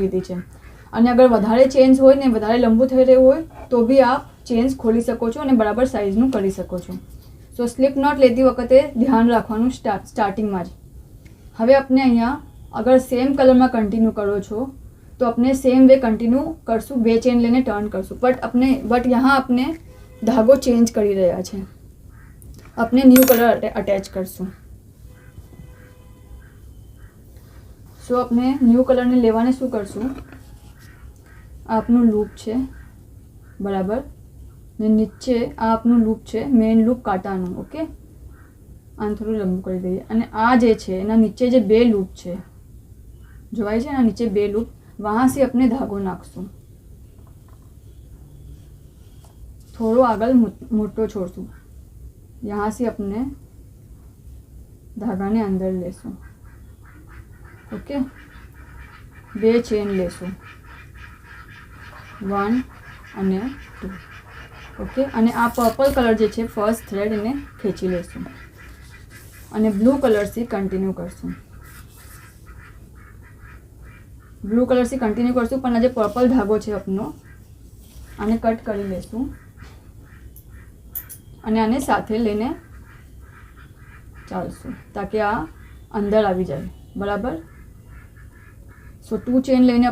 લીધી છે. અને અગર વધારે ચેન્સ હોય ને વધારે લંબુ થઈ રહ્યું હોય તો બી આપ ચેન્સ ખોલી શકો છો અને બરાબર સાઇઝનું કરી શકો છો. સો સ્લીપ નોટ લેતી વખતે ધ્યાન રાખવાનું સ્ટાર્ટિંગમાં જ. હવે આપણે અહીંયા અગર સેમ કલરમાં કન્ટિન્યુ કરો છો તો આપણે સેમ વે કન્ટિન્યુ કરશું, 2 ચેન લઈને ટર્ન કરશું. બટ यहाँ આપણે धागो चेंज કરી રહ્યા છે. આપણે ન્યૂ કલર અટેચ કરશું. સો આપણે ન્યૂ કલરને લેવાને શું કરશું, આપનું લૂપ છે બરાબર, ને નીચે આ આપનું લૂપ છે, મેઇન લૂપ કાંટાનું. ઓકે, આને થોડું લંબુ કરી દઈએ. અને આ જે છે એના નીચે જે 2 લૂપ છે જોવાય છે, એના નીચે 2 લૂપ, वहाँ से अपने धागो नाखશું. थोड़ो आगल मोटो छोड़શું. यहाँ से अपने धागा ने अंदर लेશું. ओके, 2 चेन लेશું, 1 અને 2. ઓકે, અને આ પર્પલ કલર જે છે ફર્સ્ટ થ્રેડ એને ખેંચી લેશું અને બ્લુ કલરથી કન્ટિન્યુ કરશું. બ્લુ કલરથી કન્ટિન્યુ કરશું, પણ આ જે પર્પલ ધાગો છે આપનો આને કટ કરી લેશું અને આને સાથે લઈને ચાલશું તાકે આ અંદર આવી જાય બરાબર. સો 2 ચેન લઈને